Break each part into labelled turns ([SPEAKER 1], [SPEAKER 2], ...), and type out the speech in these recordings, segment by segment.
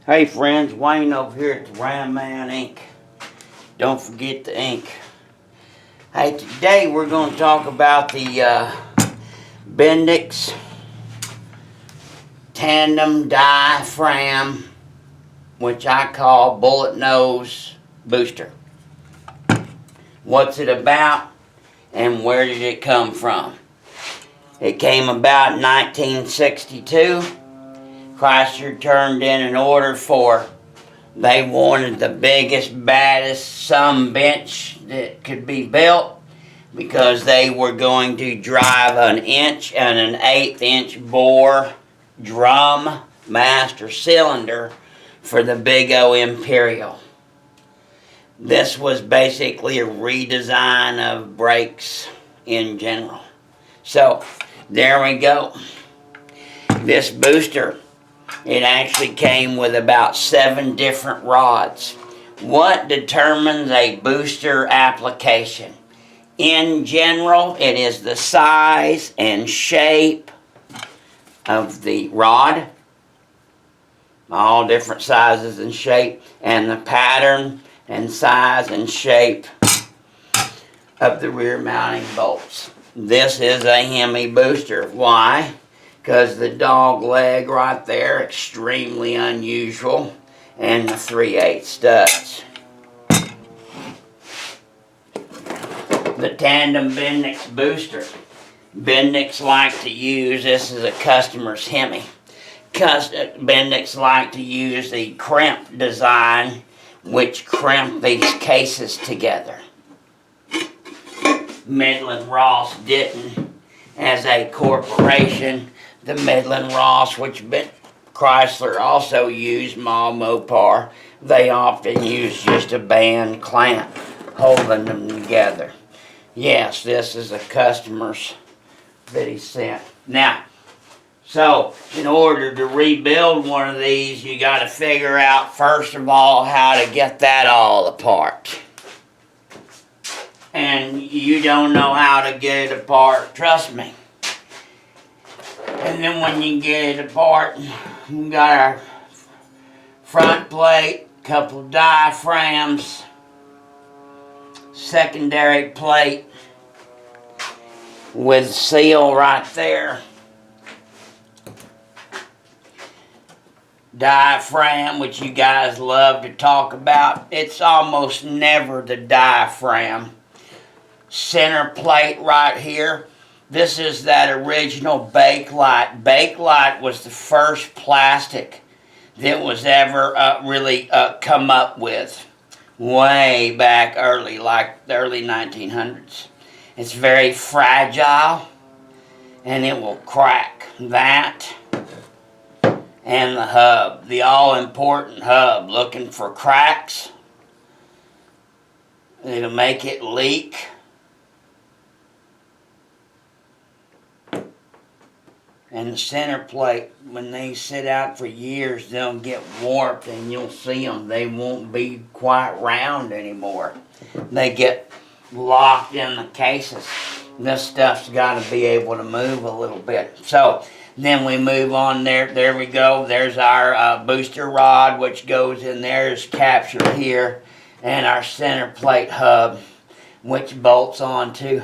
[SPEAKER 1] Hey friends, Wayne over here at the Ram Man Inc. Don't forget the ink. Hey, today we're going to talk about the Bendix Tandem diaphragm, which I call bullet nose booster. What's it about and where did it come from? It came about in 1962. Chrysler turned in an order for, they wanted the biggest, baddest bench that could be built because they were going to drive an 1 inch and an 1/8 inch bore drum master cylinder for the Big O Imperial. This was basically a redesign of brakes in general. So there we go. This booster, it actually came with about 7 different rods. What determines a booster application? In general, it is the size and shape of the rod, all different sizes and shape, and the pattern and size and shape of the rear mounting bolts. This is a Hemi booster. Why? Because the dog leg right there, extremely unusual, and the 3/8 studs. The Tandem Bendix booster. Bendix like to use, this is a customer's Hemi. Bendix like to use the crimp design, which crimp these cases together. Midland Ross didn't. As a corporation, the Midland Ross, which Chrysler also used, Mopar, they often use just a band clamp holding them together. Yes, this is a customer's that he sent. Now, so in order to rebuild one of these, you got to figure out first of all how to get that all apart. And you don't know how to get it apart, trust me. And then when you get it apart, we got our front plate, couple diaphragms, secondary plate with seal right there. Diaphragm, which you guys love to talk about. It's almost never the diaphragm. Center plate right here. This is that original Bakelite. Bakelite was the first plastic that was ever really come up with. Way back early, like the early 1900s. It's very fragile and it will crack. That and the hub. The all-important hub. Looking for cracks. It'll make it leak. And the center plate, when they sit out for years, they'll get warped and you'll see them. They won't be quite round anymore. They get locked in the cases. This stuff's got to be able to move a little bit. So then we move on there. There we go. There's our booster rod, which goes in there, is captured here. And our center plate hub, which bolts onto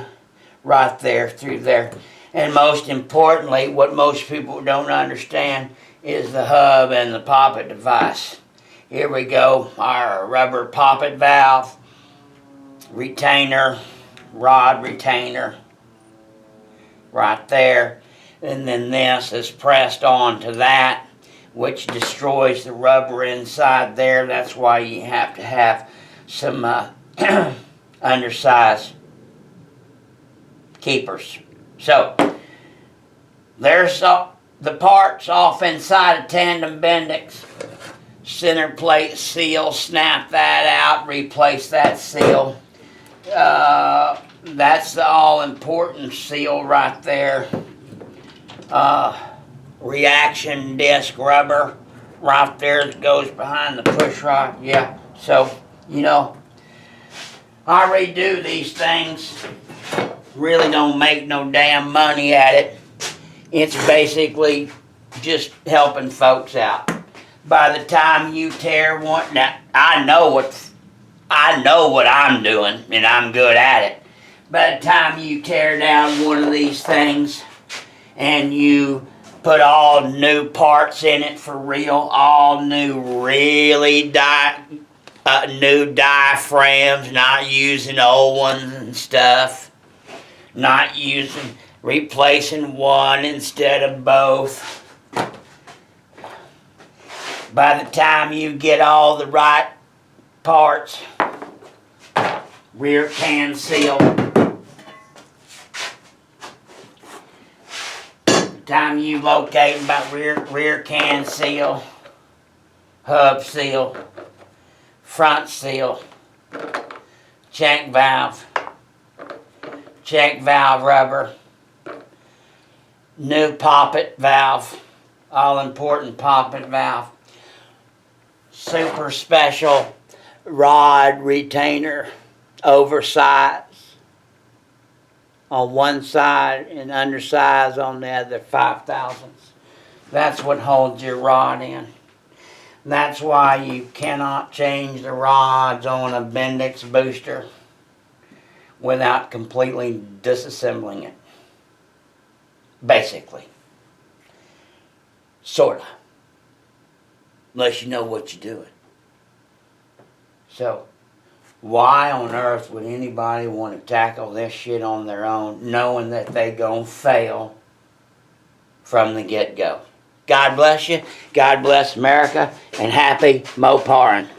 [SPEAKER 1] right there through there. And most importantly, what most people don't understand is the hub and the poppet device. Here we go, our rubber poppet valve, retainer, rod retainer, right there. And then this is pressed onto that, which destroys the rubber inside there. That's why you have to have some undersized keepers. So, there's the parts off inside of Tandem Bendix. Center plate seal, snap that out, replace that seal. That's the all-important seal right there. Reaction disc rubber right there that goes behind the push rod. Yeah, so, you know, I redo these things. Really don't make no damn money at it. It's basically just helping folks out. By the time you tear one, now I know what I'm doing, and I'm good at it. By the time you tear down one of these things, and you put all new parts in it for real, all new, really new diaphragms, not using old ones and stuff, replacing one instead of both. By the time you get all the right parts, rear can seal, time you locate about rear can seal, hub seal, front seal, check valve rubber, new poppet valve, all important poppet valve, super special rod retainer, oversize on one side and undersize on the other, 5/1000. That's what holds your rod in. That's why you cannot change the rods on a Bendix booster without completely disassembling it. Basically. Sorta. Unless you know what you're doing. So, why on earth would anybody want to tackle this shit on their own, knowing that they gonna fail from the get-go? God bless you, God bless America, and happy Moparing.